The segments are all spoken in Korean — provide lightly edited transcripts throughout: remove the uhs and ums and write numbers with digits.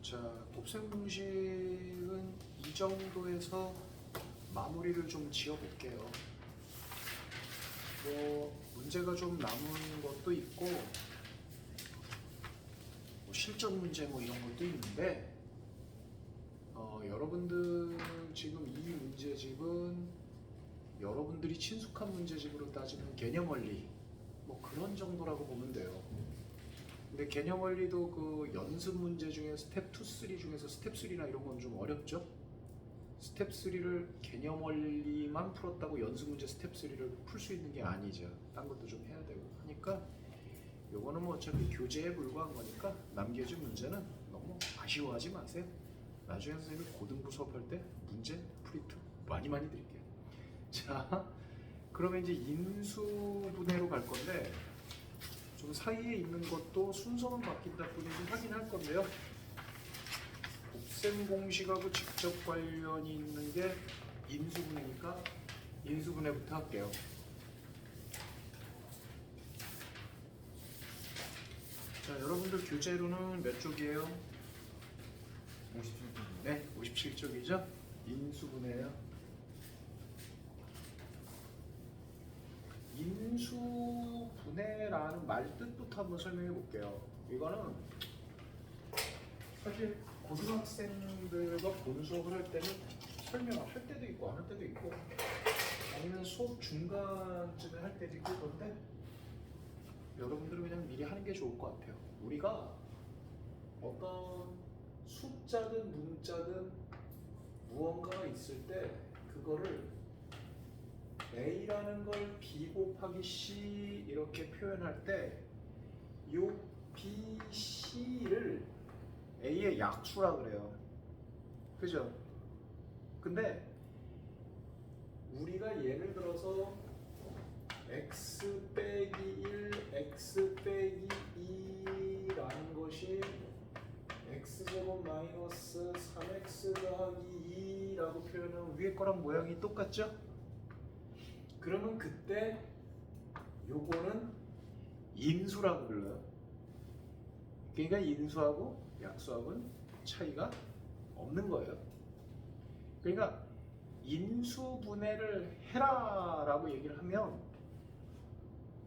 자, 곱셈 공식은 이 정도에서 마무리를 좀 지어볼게요. 뭐 문제가 좀 남은 것도 있고 뭐 실전 문제 뭐 이런 것도 있는데 여러분들 지금 이 문제집은 여러분들이 친숙한 문제집으로 따지면 개념 원리 뭐 그런 정도라고 보면 돼요. 근데 개념 원리도 그 연습 문제 중에 스텝 2, 3 중에서 스텝 3나 이런 건 좀 어렵죠? 스텝 3를 개념 원리만 풀었다고 연습 문제 스텝 3를 풀 수 있는 게 아니죠. 딴 것도 좀 해야 되고 하니까 요거는 뭐 어차피 교재에 불과한 거니까 남겨진 문제는 너무 아쉬워하지 마세요. 나중에 선생님이 고등부 수업할 때 문제 프리트 많이 드릴게요. 자, 그러면 이제 인수분해로 갈 건데 좀 사이에 있는 것도 순서만 바뀐다 뿐이지 확인할 건데요. 곱셈 공식하고 직접 관련이 있는 게 인수분해니까 인수분해부터 할게요. 자, 여러분들 교재로는 몇 쪽이에요? 57분. 네, 57쪽이죠? 인수분해예요. 인수분해라는 말 뜻부터 한번 설명해 볼게요. 이거는 사실 고등학생들과 본 수업을 할 때는 설명을 할 때도 있고 안 할 때도 있고 아니면 수업 중간쯤에 할 때도 있고 그런데 여러분들은 그냥 미리 하는 게 좋을 것 같아요. 우리가 어떤 숫자든 문자든 무언가가 있을 때 그거를 A라는 걸 B 곱하기 C 이렇게 표현할 때 이 B, C를 A의 약수라 그래요. 그죠? 근데 우리가 예를 들어서 x 빼기 1, x 빼기 2라는 것이 x제곱 마이너스 3x 더하기 2라고 표현하면 위에 거랑 모양이 똑같죠? 그러면 그때 요거는 인수라고 불러요. 그러니까 인수하고 약수하고는 차이가 없는 거예요. 그러니까 인수분해를 해라라고 얘기를 하면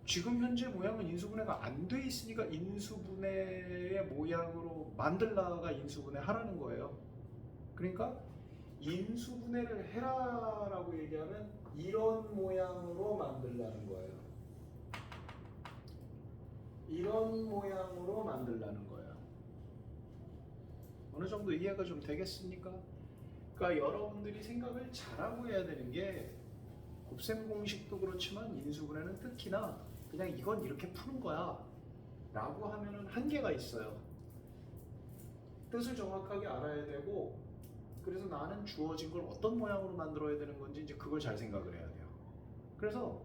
지금 현재 모양은 인수분해가 안 돼 있으니까 인수분해의 모양으로 만들라가 인수분해 하라는 거예요. 그러니까 인수분해를 해라라고 얘기하면 이런 모양으로 만들라는 거예요. 이런 모양으로 만들라는 거예요. 어느 정도 이해가 좀 되겠습니까? 그러니까 여러분들이 생각을 잘하고 해야 되는 게 곱셈 공식도 그렇지만 인수분해는 특히나 그냥 이건 이렇게 푸는 거야 라고 하면은 한계가 있어요. 뜻을 정확하게 알아야 되고 그래서 나는 주어진 걸 어떤 모양으로 만들어야 되는 건지 이제 그걸 잘 생각을 해야 돼요. 그래서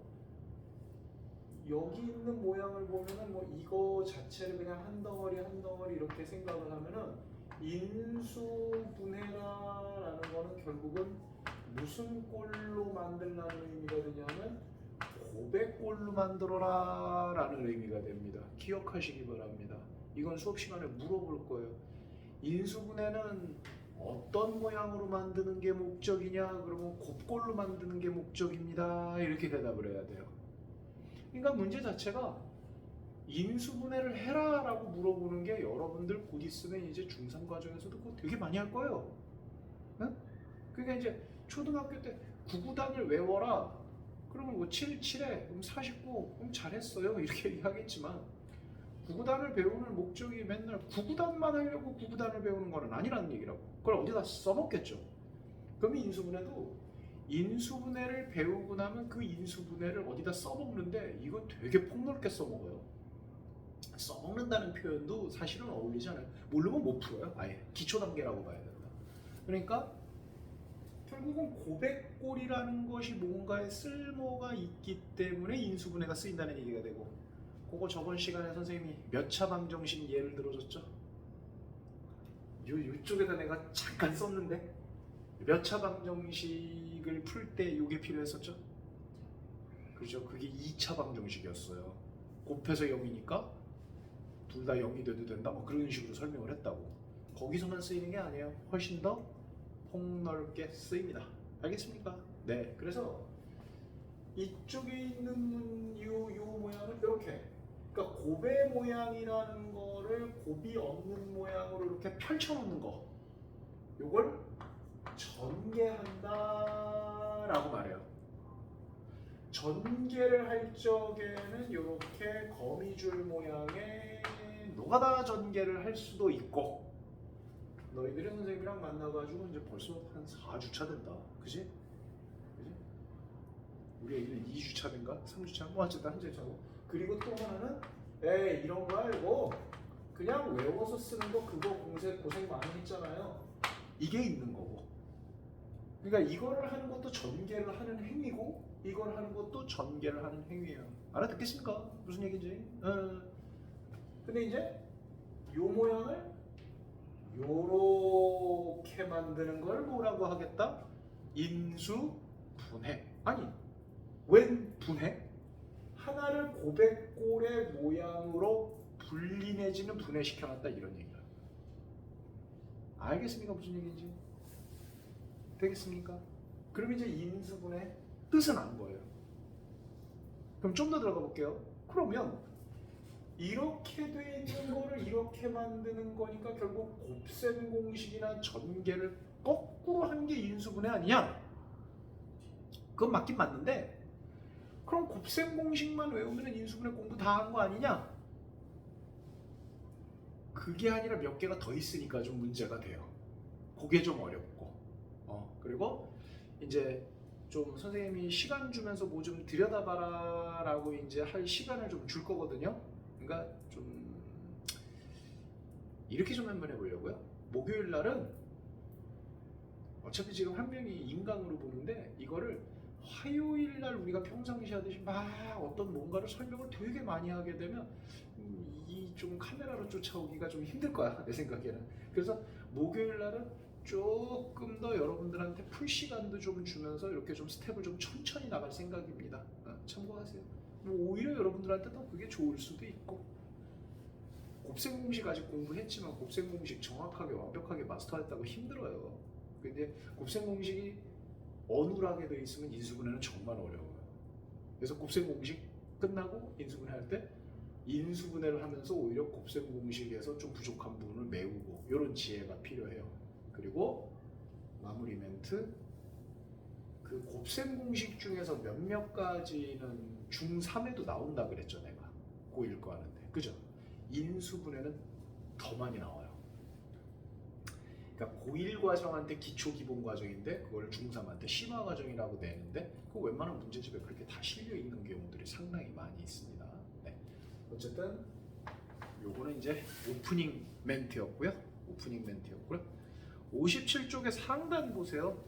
여기 있는 모양을 보면은 뭐 이거 자체를 그냥 한 덩어리 이렇게 생각을 하면은 인수분해라라는 거는 결국은 무슨 꼴로 만들라는 의미가 되냐면 고백꼴로 만들어라 라는 의미가 됩니다. 기억하시기 바랍니다. 이건 수업 시간에 물어볼 거예요. 인수분해는 어떤 모양으로 만드는 게 목적이냐? 그러면 곱꼴로 만드는 게 목적입니다. 이렇게 대답을 해야 돼요. 그러니까 문제 자체가 인수분해를 해라 라고 물어보는 게 여러분들 곧 있으면 이제 중3 과정에서도 그거 되게 많이 할 거예요. 응? 그러니까 이제 초등학교 때 구구단을 외워라. 그러면 뭐 7, 7에 그럼 49, 그럼 잘했어요. 이렇게 얘기하겠지만 구구단을 배우는 목적이 맨날 구구단만 하려고 구구단을 배우는 거는 아니라는 얘기라고. 그걸 어디다 써먹겠죠. 그러면 인수분해도 인수분해를 배우고 나면 그 인수분해를 어디다 써먹는데 이거 되게 폭넓게 써먹어요. 써먹는다는 표현도 사실은 어울리지 않아요. 모르면 못 풀어요. 아예 기초 단계라고 봐야 된다. 그러니까 결국은 고백꼴이라는 것이 뭔가에 쓸모가 있기 때문에 인수분해가 쓰인다는 얘기가 되고 그거 저번 시간에 선생님이 몇 차 방정식 예를 들어줬죠? 요쪽에다 내가 잠깐 썼는데 몇 차 방정식을 풀 때 이게 필요했었죠? 그죠? 그게 2차 방정식이었어요. 곱해서 0이니까 둘 다 0이 돼도 된다? 뭐 그런 식으로 설명을 했다고. 거기서만 쓰이는 게 아니에요. 훨씬 더 폭넓게 쓰입니다. 알겠습니까? 네. 그래서 이쪽에 있는 요 모양은 이렇게, 그러니까 곱의 모양이라는 거를 곱이 없는 모양으로 이렇게 펼쳐놓는 거, 요걸 전개한다라고 말해요. 전개를 할 적에는 이렇게 거미줄 모양의 노가다 전개를 할 수도 있고, 너희들이 선생님이랑 만나가지고 이제 벌써 한 4주차 된다. 그지? 그지? 우리 애기는 2주차 된가? 3주차? 뭐 어쨌든 한 주차고. 그리고 또 하나는 에이 이런 거 알고 그냥 외워서 쓰는 거 그거 고생 많이 했잖아요. 이게 있는 거고. 그러니까 이거를 하는 것도 전개를 하는 행위고 이걸 하는 것도 전개를 하는 행위예요. 알아듣겠습니까? 무슨 얘기인지? 근데 이제 요 모양을 요렇게 만드는 걸 뭐라고 하겠다? 인수분해. 아니, 웬 분해? 하나를 고백골의 모양으로 분리 내지는 분해시켜놨다 이런 얘기야. 알겠습니까? 무슨 얘기인지? 되겠습니까? 그럼 이제 인수분해 뜻은 안 거예요. 그럼 좀 더 들어가 볼게요. 그러면 이렇게 돼 있는 거를 이렇게 만드는 거니까 결국 곱셈 공식이나 전개를 거꾸로 한 게 인수분해 아니냐? 그건 맞긴 맞는데 그럼 곱셈 공식만 외우면 인수분해 공부 다 한 거 아니냐? 그게 아니라 몇 개가 더 있으니까 좀 문제가 돼요. 그게 좀 어렵고 그리고 이제 좀 선생님이 시간 주면서 뭐 좀 들여다봐라 라고 이제 할 시간을 좀 줄 거거든요. 그러니까 좀 이렇게 좀 한번 해보려고요. 목요일 날은 어차피 지금 한 명이 인강으로 보는데 이거를 화요일 날 우리가 평상시 하듯이 막 어떤 뭔가를 설명을 되게 많이 하게 되면 이 좀 카메라로 쫓아오기가 좀 힘들 거야 내 생각에는. 그래서 목요일 날은 조금 더 여러분들한테 풀 시간도 좀 주면서 이렇게 좀 스텝을 좀 천천히 나갈 생각입니다. 참고하세요. 뭐 오히려 여러분들한테 더 그게 좋을 수도 있고. 곱셈 공식 아직 공부했지만 곱셈 공식 정확하게 완벽하게 마스터했다고 힘들어요. 근데 곱셈 공식이 어눌하게 돼 있으면 인수분해는 정말 어려워요. 그래서 곱셈 공식 끝나고 인수분해 할 때 인수분해를 하면서 오히려 곱셈 공식에서 좀 부족한 부분을 메우고 이런 지혜가 필요해요. 그리고 마무리 멘트, 그 곱셈 공식 중에서 몇몇 가지는 중3에도 나온다 그랬죠 내가. 고1 거 하는데 그죠? 인수분해는 더 많이 나와요. 그러니까 고1 과정한테 기초 기본 과정인데 그걸 중3한테 심화 과정이라고 내는데 그 웬만한 문제집에 그렇게 다 실려 있는 경우들이 상당히 많이 있습니다. 네. 어쨌든 요거는 이제 오프닝 멘트였고요. 57쪽의 상단 보세요.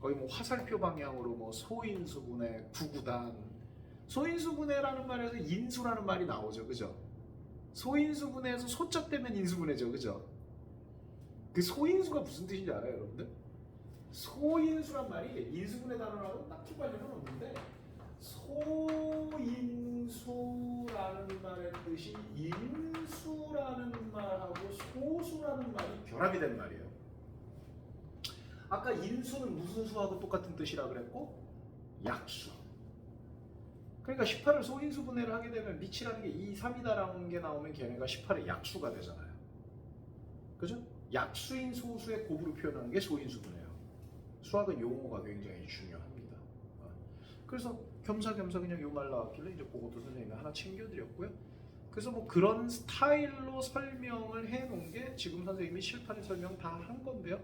거의 뭐 화살표 방향으로 뭐 소인수분해, 구구단. 소인수분해라는 말에서 인수라는 말이 나오죠, 그죠? 소인수분해에서 소자 떼면 인수분해죠, 그죠? 그 소인수가 무슨 뜻인지 알아요, 여러분들? 소인수란 말이 인수분해 단어라고 딱히 관련은 없는데 소인수라는 말의 뜻이 인수라는 말하고 소수라는 말이 결합이 된 말이에요. 아까 인수는 무슨 수하고 똑같은 뜻이라 그랬고 약수. 그러니까 18을 소인수분해를 하게 되면 미치라는 게 2, 3이다라는 게 나오면 걔네가 18의 약수가 되잖아요. 그죠? 약수인 소수의 곱으로 표현하는 게 소인수분해예요. 수학은 용어가 굉장히 중요합니다. 그래서 겸사겸사 그냥 요 말 나왔길래 이제 그것도 선생님이 하나 챙겨드렸고요. 그래서 뭐 그런 스타일로 설명을 해놓은 게 지금 선생님이 칠판에 설명 다 한 건데요.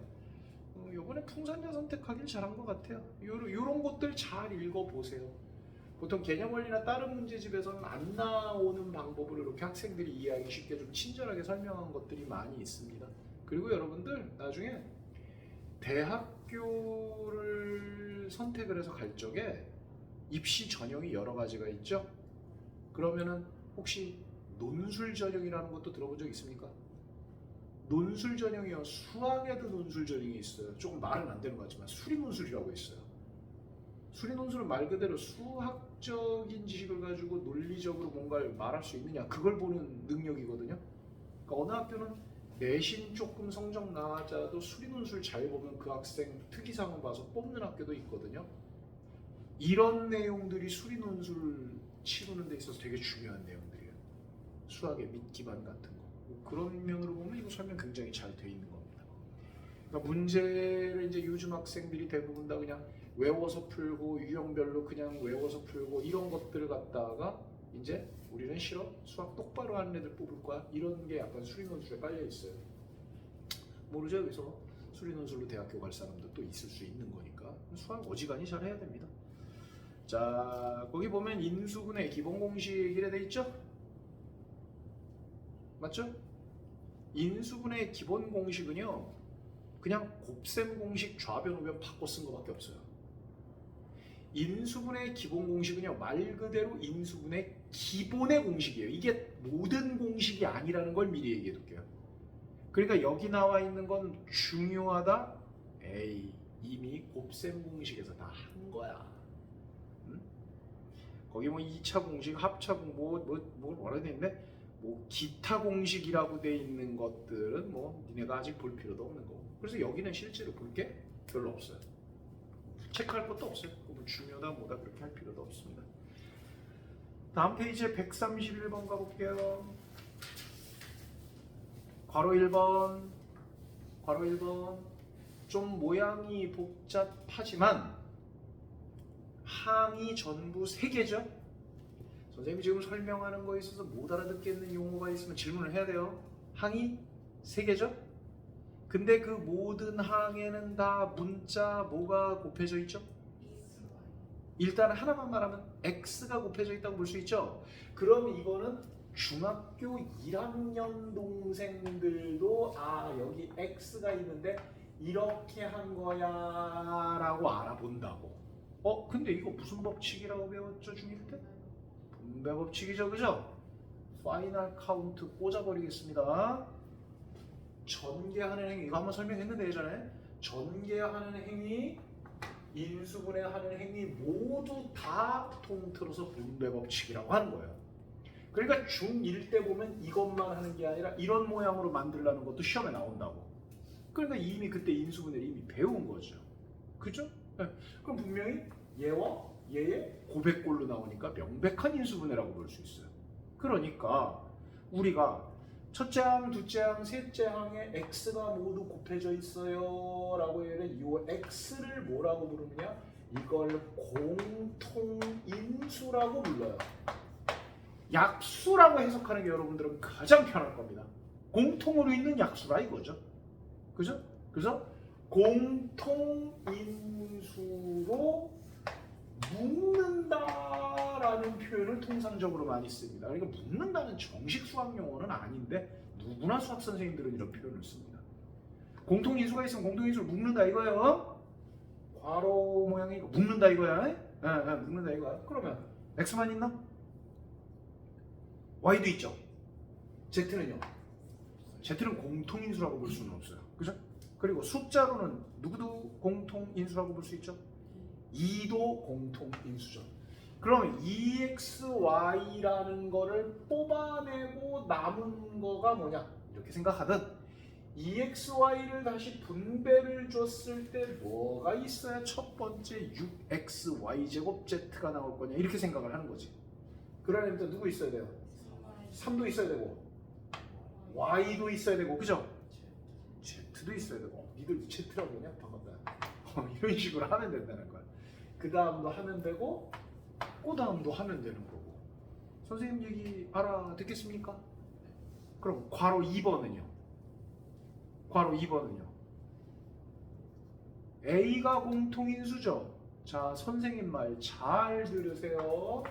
요번에 풍산자 선택하길 잘한 것 같아요. 요런 것들 잘 읽어보세요. 보통 개념 원리나 다른 문제집에서는 안 나오는 방법으로 이렇게 학생들이 이해하기 쉽게 좀 친절하게 설명한 것들이 많이 있습니다. 그리고 여러분들 나중에 대학교를 선택을 해서 갈 적에 입시 전형이 여러 가지가 있죠. 그러면은 혹시 논술 전형이라는 것도 들어본 적 있습니까? 논술 전형이요. 수학에도 논술 전형이 있어요. 조금 말은 안 되는 것 같지만 수리 논술이라고 있어요. 수리 논술은 말 그대로 수학적인 지식을 가지고 논리적으로 뭔가를 말할 수 있느냐 그걸 보는 능력이거든요. 그러니까 어느 학교는 내신 조금 성적 나아져도 수리논술 잘 보면 그 학생 특이사항 봐서 뽑는 학교도 있거든요. 이런 내용들이 수리논술 치르는 데 있어서 되게 중요한 내용들이에요. 수학의 밑기반 같은 거. 그런 면으로 보면 이거 설명 굉장히 잘 돼 있는 겁니다. 그러니까 문제를 이제 요즘 학생들이 대부분 다 그냥 외워서 풀고 유형별로 그냥 외워서 풀고 이런 것들을 갖다가 이제 우리는 싫어? 수학 똑바로 하는 애들 뽑을 거야? 이런 게 약간 수리논술에 깔려 있어요. 모르죠? 그래서 수리논술로 대학교 갈 사람도 또 있을 수 있는 거니까 수학 어지간히 잘 해야 됩니다. 자, 거기 보면 인수분해 기본 공식 이래 돼 있죠? 맞죠? 인수분해 기본 공식은요, 그냥 곱셈 공식 좌변 우변 바꿔 쓴 거밖에 없어요. 인수분해 기본 공식은요, 말 그대로 인수분해 기본의 공식이에요. 이게 모든 공식이 아니라는 걸 미리 얘기해 둘게요. 그러니까 여기 나와 있는 건 중요하다. 에이, 이미 곱셈 공식에서 다 한 거야. 응? 거기 뭐 2차 공식, 합차 공식, 뭐라 돼 있는데, 뭐 기타 공식이라고 돼 있는 것들은 뭐 니네가 아직 볼 필요도 없는 거고. 그래서 여기는 실제로 볼 게 별로 없어요. 체크할 것도 없어요. 뭐 중요하다 뭐다 그렇게 할 필요도 없습니다. 다음 페이지에 131번 가볼게요. 괄호 1번, 괄호 1번. 좀 모양이 복잡하지만 항이 전부 3개죠. 선생님이 지금 설명하는 거에 있어서 못 알아듣겠는 용어가 있으면 질문을 해야 돼요. 항이 3개죠. 근데 그 모든 항에는 다 문자 뭐가 곱해져 있죠? 일단 하나만 말하면 X가 곱해져 있다고 볼 수 있죠. 그럼 이거는 중학교 1학년 동생들도 여기 X가 있는데 이렇게 한 거야 라고 알아본다고. 근데 이거 무슨 법칙이라고 배웠죠? 중1 때? 분배 법칙이죠, 그죠? 파이널 카운트 꽂아버리겠습니다. 전개하는 행위, 이거 한번 설명했는데 예전에 전개하는 행위, 인수분해하는 행위 모두 다 통틀어서 분배 법칙이라고 하는 거예요. 그러니까 중1 때 보면 이것만 하는 게 아니라 이런 모양으로 만들라는 것도 시험에 나온다고. 그러니까 이미 그때 인수분해를 이미 배운 거죠. 그죠? 네. 그럼 분명히 얘와 얘의 고백꼴로 나오니까 명백한 인수분해라고 볼 수 있어요. 그러니까 우리가 첫째 항, 둘째 항, 셋째 항에 x가 모두 곱해져 있어요 라고 하면 이 x를 뭐라고 부르느냐? 이걸 공통인수라고 불러요. 약수라고 해석하는 게 여러분들은 가장 편할 겁니다. 공통으로 있는 약수라 이거죠. 그죠? 그래서 공통인수로 묶는다라는 표현을 통상적으로 많이 씁니다. 그러니까 묶는다는 정식 수학 용어는 아닌데 누구나 수학 선생님들은 이런 표현을 씁니다. 공통인수가 있으면 공통인수를 묶는다 이거예요. 괄호 모양이 묶는다 이거야. 묶는다 이거야. 그러면 x만 있나? y도 있죠. z는요. z는 공통인수라고 볼 수는 없어요. 그죠? 그리고 숫자로는 누구도 공통인수라고 볼 수 있죠. 2도 공통인수죠. 그러면 EXY라는 거를 뽑아내고 남은 거가 뭐냐? 이렇게 생각하든 EXY를 다시 분배를 줬을 때 뭐가 있어야 첫 번째 6XY 제곱 Z가 나올 거냐? 이렇게 생각을 하는 거지. 그러려면 또 누구 있어야 돼요? 3도 있어야 되고 Y도 있어야 되고 그죠? Z도 있어야 되고 니들 Z라고 그러냐? 반갑다. 이런 식으로 하면 된다는 거야. 그 다음도 하면 되고 그 다음도 하면 되는 거고. 선생님 얘기 알아듣겠습니까? 그럼 괄호 2번은요? 괄호 2번은요? A가 공통인수죠. 자, 선생님 말 잘 들으세요.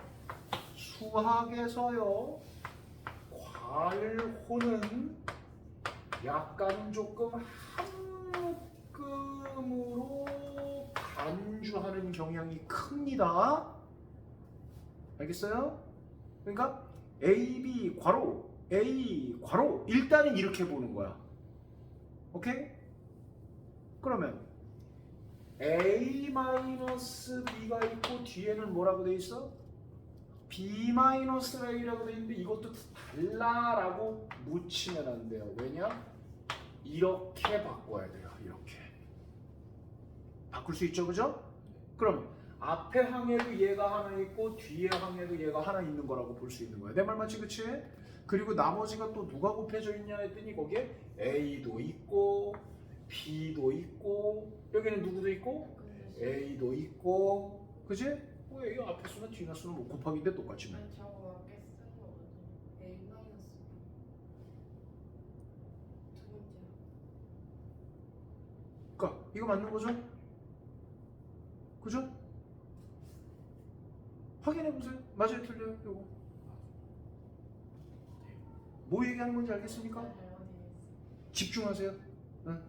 수학에서요 괄호는 약간 조금 한묶음으로 간주하는 경향이 큽니다. 알겠어요? 그러니까 AB 괄호 A 괄호 일단은 이렇게 보는 거야. 오케이? 그러면 A-B가 있고 뒤에는 뭐라고 돼 있어? B-A라고 돼 있는데 이것도 달라라고 묻히면 안 돼요. 왜냐? 이렇게 바꿔야 돼요. 이렇게 바꿀 수 있죠, 그죠? 그럼 앞에 항에도 얘가 하나 있고 뒤에 항에도 얘가 하나 있는 거라고 볼 수 있는 거야. 내 말 맞지, 그치? 그리고 나머지가 또 누가 곱해져 있냐 했더니 거기에 A도 있고 B도 있고 여기는 누구도 있고 A도 있고, 그지? 뭐 A 앞에 수나 뒤나 수는 뭐 곱하기인데 똑같지 뭐. 아니 저거 아까 쓴 거거든요. A 마이너스 두 번째. 그러니까 이거 맞는 거죠? 그죠? 확인해 보세요. 맞아요, 틀려요? 이거 뭐 얘기하는 건지 알겠습니까? 집중하세요. 응.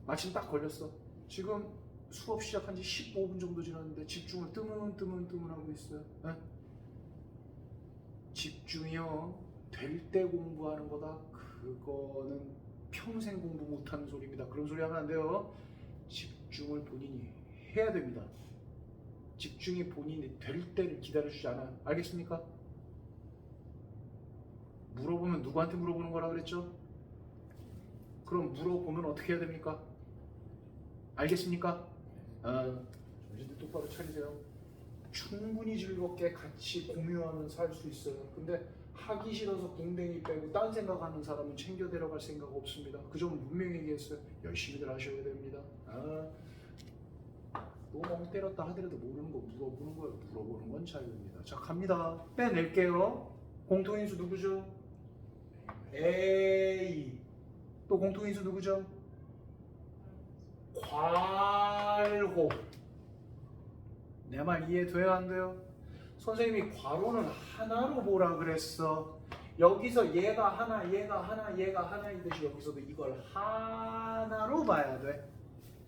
마침 딱 걸렸어. 지금 수업 시작한 지 15분 정도 지났는데 집중을 뜨문 하고 있어요. 응? 집중이요. 될 때 공부하는 거다. 그거는 평생 공부 못하는 소리입니다. 그런 소리 하면 안 돼요. 집중을 본인이 해야 됩니다. 집중이 본인이 될 때를 기다려주지 않아요. 알겠습니까? 물어보면 누구한테 물어보는 거라 그랬죠? 그럼 물어보면 어떻게 해야 됩니까? 알겠습니까? 정신 똑바로 차리세요. 충분히 즐겁게 같이 공유하면서 살 수 있어요. 근데 하기 싫어서 공댕이 빼고 딴 생각하는 사람은 챙겨 데려갈 생각 없습니다. 그 점은 분명히 얘기했어요. 열심히들 하셔야 됩니다. 뭐 멍 때렸다 하더라도 모르는 거 물어보는 거예요. 물어보는 건 자유입니다. 자, 갑니다. 빼낼게요. 공통인수 누구죠? A. 또 공통인수 누구죠? 괄호. 내 말 이해돼요, 안 돼요? 선생님이 괄호는 하나로 보라 그랬어. 여기서 얘가 하나, 얘가 하나, 얘가 하나이듯이 여기서도 이걸 하나로 봐야 돼.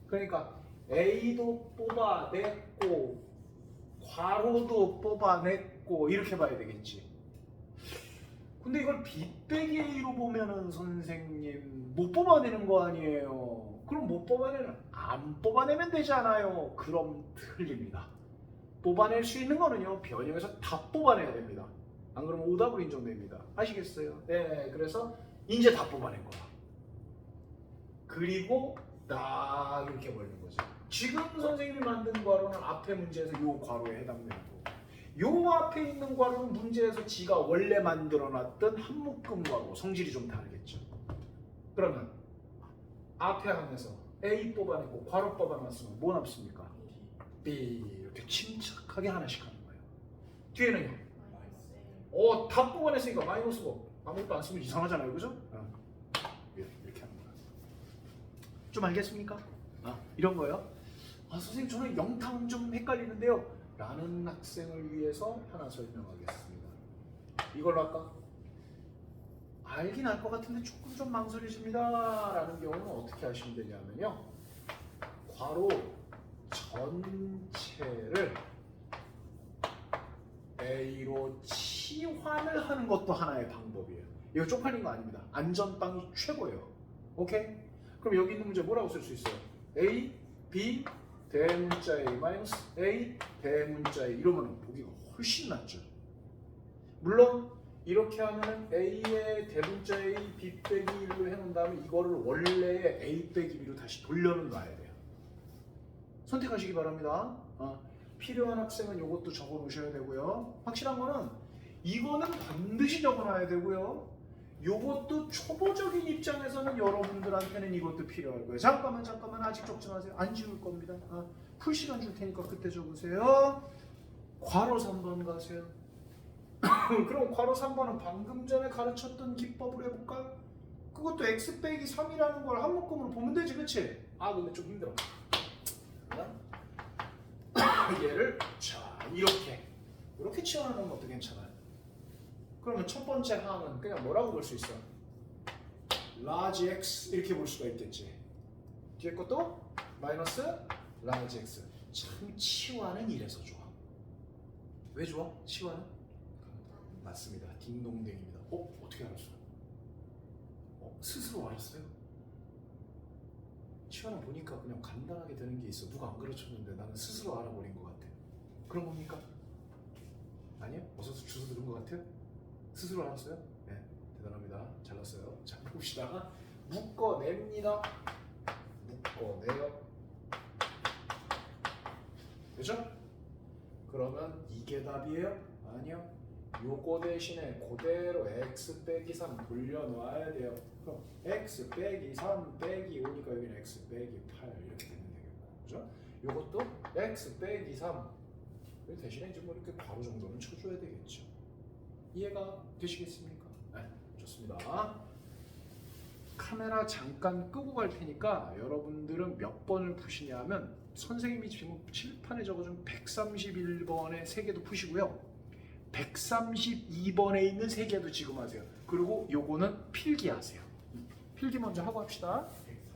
그러니까 A도 뽑아냈고 괄호도 뽑아냈고 이렇게 봐야 되겠지. 근데 이걸 B 빼기 A로 보면은 선생님 못 뽑아내는 거 아니에요. 그럼 못 뽑아내는 안 뽑아내면 되잖아요. 그럼 틀립니다. 뽑아낼 수 있는 거는요 변형해서 다 뽑아내야 됩니다. 안 그러면 오답으로 인정됩니다. 아시겠어요? 네, 그래서 이제 다 뽑아낸 거야. 그리고 딱 이렇게 벌린 거죠. 지금 선생님이 만든 괄호는 앞에 문제에서 요 괄호에 해당되는 거고, 요 앞에 있는 괄호는 문제에서 지가 원래 만들어놨던 한묶음 괄호, 성질이 좀 다르겠죠. 그러면 앞에 항에서 A 뽑아내고 괄호 뽑아놨으면 뭐 남습니까? B. 이렇게 침착하게 하나씩 하는 거예요. 뒤에는요? 다 뽑아냈으니까 마이너스고 아무것도 안 쓰면 이상하잖아요, 그죠? 이렇게 하는 거예요. 좀 알겠습니까? 이런 거요. 선생님 저는 영탕 좀 헷갈리는데요 라는 학생을 위해서 하나 설명하겠습니다. 이걸로 할까? 알긴 알 것 같은데 조금 좀 망설이십니다 라는 경우는 어떻게 하시면 되냐면요, 괄호 전체를 A로 치환을 하는 것도 하나의 방법이에요. 이거 쪽팔린 거 아닙니다. 안전빵이 최고예요. 오케이? 그럼 여기 있는 문제 뭐라고 쓸 수 있어요? A, B, 대문자 A 마이너스 A, 대문자 A 이러면 보기가 훨씬 낫죠. 물론 이렇게 하면 A의 대문자 A, B 빼기 1로 해놓은 다음에 이거를 원래의 A 빼기 B로 다시 돌려는 놔야 돼요. 선택하시기 바랍니다. 필요한 학생은 이것도 적어 놓으셔야 되고요. 확실한 거는 이거는 반드시 적어 놔야 되고요. 요것도 초보적인 입장에서는 여러분들한테는 이것도 필요할 거예요. 잠깐만 아직 적지 마세요. 안 지울 겁니다. 풀 시간 줄 테니까 그때 적으세요. 괄호 3번 가세요. 그럼 괄호 3번은 방금 전에 가르쳤던 기법으로 해볼까? 그것도 x 빼기 3이라는 걸 한묶음으로 보면 되지, 그치? 근데 좀 힘들어. 얘를 자 이렇게 치환하는 것도 괜찮아요. 그러면 첫 번째 항은 그냥 뭐라고 볼 수 있어? large x 이렇게 볼 수가 있겠지. 뒤에 것도 마이너스 large x. 참 치환은 이래서 좋아. 왜 좋아? 치환은? 맞습니다. 딩동댕입니다. 어떻게 알았어? 스스로 알았어요? 치환은 보니까 그냥 간단하게 되는 게 있어. 누가 안 가르쳤는데 나는 스스로 알아버린 것 같아. 그런 겁니까? 아니요? 어서 주워 들은 것 같아요? 스스로 알았어요? 네, 대단합니다. 잘났어요. 자, 봅시다. 묶어냅니다. 묶습니다. 묶어내요. 그죠? 그러면 이게 답이에요? 아니요. 요거 대신에 그대로 x 빼기 3 돌려놔야 돼요. 그럼 x 빼기 3 빼기 5니까 여기는 x 빼기 8 이렇게 되면 되겠고, 그죠? 요것도 x 빼기 3 대신에 이제 뭐 이렇게 괄호 정도는 쳐줘야 되겠죠. 이해가 되시겠습니까? 네, 좋습니다. 카메라 잠깐 끄고 갈 테니까 여러분들은 몇 번을 푸시냐면 선생님이 지금 칠판에 적어준 131번의 세 개도 푸시고요. 132번에 있는 세 개도 지금 하세요. 그리고 요거는 필기하세요. 필기 먼저 하고 합시다.